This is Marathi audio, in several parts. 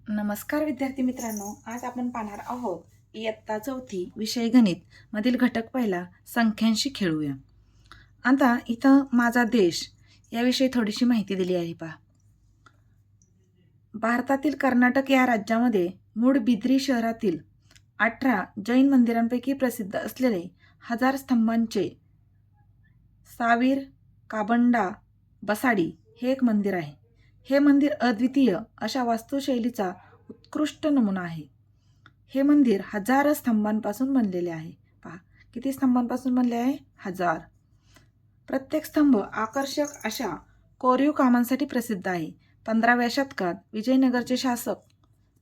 नमस्कार विद्यार्थी मित्रांनो, आज आपण पाहणार आहोत इयत्ता 4थी विषय गणित मधील घटक पहिला संख्यांशी खेळूया. आता इथं माझा देश याविषयी थोडीशी माहिती दिली आहे. पहा, भारतातील कर्नाटक या राज्यामध्ये मूडबिद्री शहरातील 18 जैन मंदिरांपैकी प्रसिद्ध असलेले 1000 स्तंभांचे सावीर काबंडा बसाडी हे एक मंदिर आहे. हे मंदिर अद्वितीय अशा वास्तुशैलीचा उत्कृष्ट नमुना आहे. हे मंदिर 1000 स्तंभांपासून बनलेले आहे. पहा, किती स्तंभांपासून बनले आहे? 1000. प्रत्येक स्तंभ आकर्षक अशा कोरीव कामांसाठी प्रसिद्ध आहे. 15व्या शतकात विजयनगरचे शासक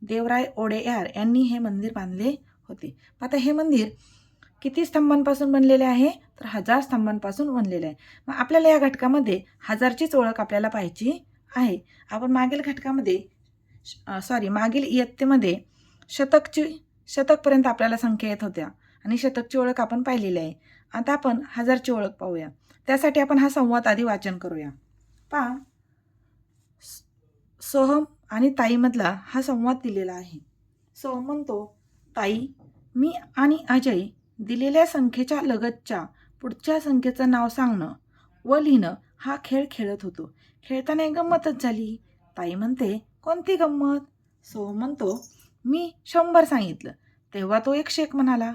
देवराय ओडेयार यांनी हे मंदिर बांधले होते. आता हे मंदिर किती स्तंभांपासून बनलेले आहे? तर 1000 स्तंभांपासून बनलेले आहे. मग आपल्याला या घटकामध्ये 1000चीच ओळख आपल्याला पाहायची आहे. आपण मागील घटकामध्ये मागील इयत्तेमध्ये शतकपर्यंत आपल्याला संख्या येत होत्या आणि शतकची ओळख आपण पाहिलेली आहे. आता आपण 1000ची ओळख पाहूया. त्यासाठी आपण हा संवाद आधी वाचन करूया. पहा, सोहम आणि ताईमधला हा संवाद दिलेला आहे. सोहम म्हणतो, ताई, मी आणि अजय दिलेल्या संख्येच्या लगतच्या पुढच्या संख्येचं नाव सांगणं व लिहिणं हा खेळ खेळत होतो. खेळताना एक गंमतच झाली. ताई म्हणते, कोणती गंमत? सोहम म्हणतो, मी 100 सांगितलं तेव्हा तो 101 म्हणाला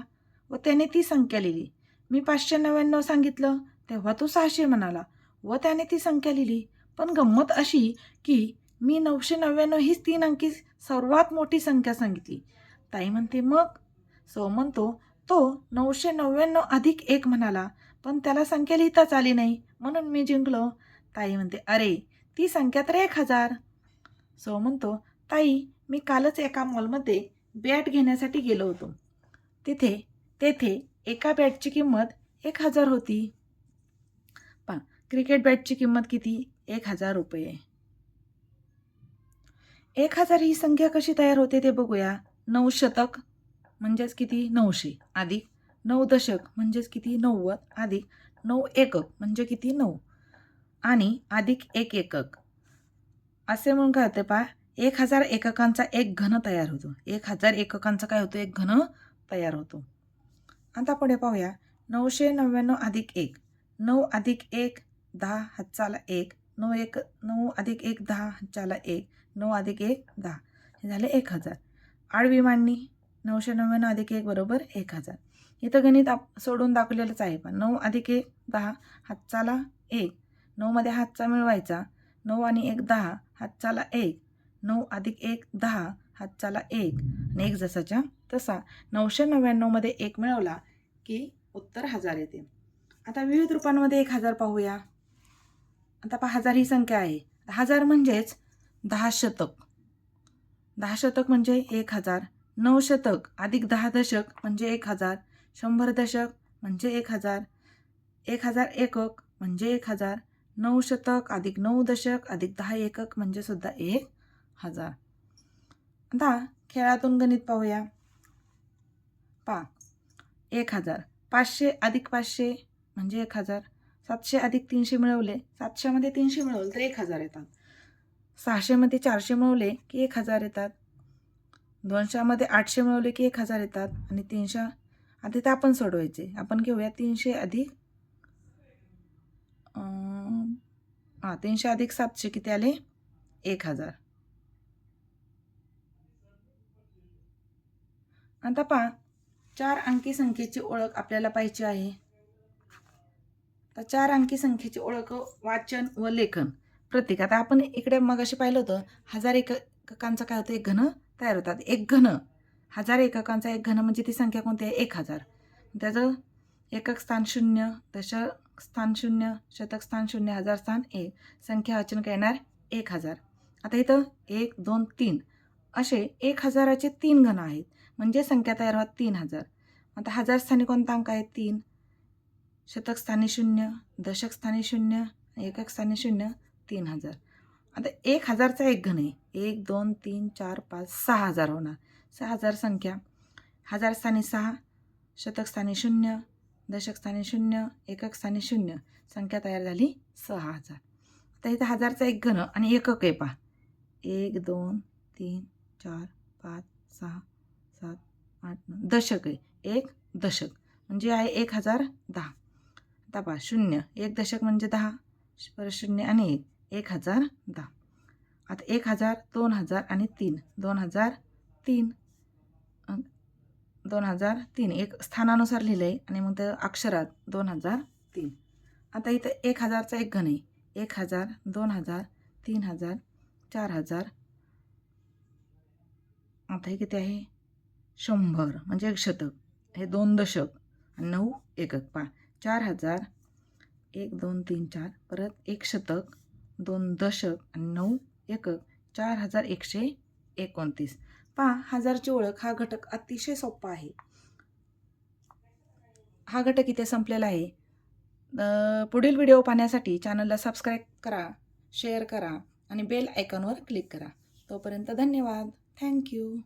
व त्याने ती संख्या लिहिली. मी 599 सांगितलं तेव्हा तो 600 म्हणाला व त्याने ती संख्या लिहिली. पण गंमत अशी की मी 999 हीच 3 अंकी सर्वात मोठी संख्या सांगितली. ताई म्हणते, मग? सोहम म्हणतो, तो 999 अधिक 1 म्हणाला पण त्याला संख्या लिहिताच आली नाही म्हणून मी जिंकलो. ताई म्हणते, अरे ती संख्या तर 1000. सोहम म्हणतो, ताई, मी कालच एका मॉलमध्ये बॅट घेण्यासाठी गेलो होतो. तेथे एका बॅटची किंमत 1000 होती. पहा, क्रिकेट बॅटची किंमत किती? 1000 रुपये. 1000 ही संख्या कशी तयार होते ते बघूया. 9 शतक म्हणजेच किती? 900 अधिक 9 दशक म्हणजेच किती? 90 अधिक 9 एकक म्हणजे किती? 9 आणि अधिक 1 एकक असे म्हणून काय होते? पहा, 1000 एककांचा एक घन तयार होतो. 1000 एककांचा काय होतो? एक घन तयार होतो. आता पुढे पाहूया. 999 अधिक 1, 9 अधिक 1 10 हातचाला 1, 9 अधिक 1 10 हातचाला 1, 9 अधिक 1 10 हे झाले 1000. आडवी मांडणी 999 अधिक 1 बरोबर 1000. इथं गणित सोडून दाखवलेलंच आहे. पण 9 अधिक 1 10 हातचाला 1, 9 मध्ये हातचा मिळवायचा, 9 आणि 1 10 हातचाला 1, 9 अधिक 1 10 हातचाला 1 आणि 1 जसाच्या तसा 999 मध्ये 1 मिळवला की उत्तर 1000 येते. आता विविध रूपांमध्ये 1000 पाहूया. आता पहा, 1000 ही संख्या आहे. 1000 म्हणजेच 10 शतक. 10 शतक म्हणजे 1000. 9 शतक अधिक 10 दशक म्हणजे 1000. 100 दशक म्हणजे 1000. 1000 एकक म्हणजे 1000. 9 शतक अधिक 9 दशक अधिक 10 एकक म्हणजे सुद्धा 1000. आता खेळातून गणित पाहूया. पहा, 1000. 500 अधिक 500 म्हणजे 1000. 700 अधिक 300 मिळवले, 700 मध्ये 300 मिळवले तर 1000 येतात. 600 मध्ये 400 मिळवले की 1000 येतात. 200 मध्ये 800 मिळवले की 1000 येतात. आणि 300 आधी तर आपण सोडवायचे. आपण घेऊया 300 अधिक 700 किती आले? 1000. आता पहा, 4 अंकी संख्येची ओळख आपल्याला पाहिजे आहे. तर 4 अंकी संख्येची ओळख वाचन व लेखन प्रत्येक. आता आपण इकडे मगाशी पाहिलं होतं 1000 एककांचा काय होतं? एक घन तयार होतात. एक घन 1000 एककांचा एक घन म्हणजे ती संख्या कोणती आहे? 1000. त्याचं एकक स्थान 0, दशक स्थान 0, शतक स्थान 0, हजार स्थान 1, संख्या वाचन काय येणार? 1000. आता इथं 1 2 3 असे 1000चे 3 घन आहेत म्हणजे संख्या तयार होतात 3000. आता 1000 स्थानी कोणता अंक आहे? 3. शतक स्थानी 0, दशक स्थानी 0, एकक स्थानी 0, 3000. आता 1000चा एक घन आहे. 1 2 3 4 5 6000 होणार. 6000 संख्या 1000 स्थानी 6, शतक स्थानी 0, दशक स्थानी 0, एकक स्थानी 0, संख्या तयार झाली 6000. आता इथं 1000चा एक घन आणि एकक आहे. पहा, 1 2 3 4 5 6 7 8 9 दशक आहे. एक दशक म्हणजे आहे 1010. आता पहा 0 एक दशक म्हणजे 10 परत 0 आणि 1 1010. आता 1000 2000 आणि 3 2003 2003 एक स्थानानुसार लिहिलं आहे आणि मग त्या अक्षरात 2003. आता इथं 1000चा एक घन आहे. 1000 2000 3000 4000. आता हे किती आहे 100 म्हणजे एक शतक. हे 2 दशक आणि 9 एकक. पहा 4000 1 2 3 4 परत एक शतक 2 दशक आणि 9 एकक 4129. पहा हजारची ओळख हा घटक अतिशय सोपा आहे. हा घटक इथे संपलेला आहे. पुढील व्हिडिओ पाहण्यासाठी चॅनलला सबस्क्राईब करा, शेअर करा आणि बेल आयकॉनवर क्लिक करा. तोपर्यंत धन्यवाद. थँक्यू.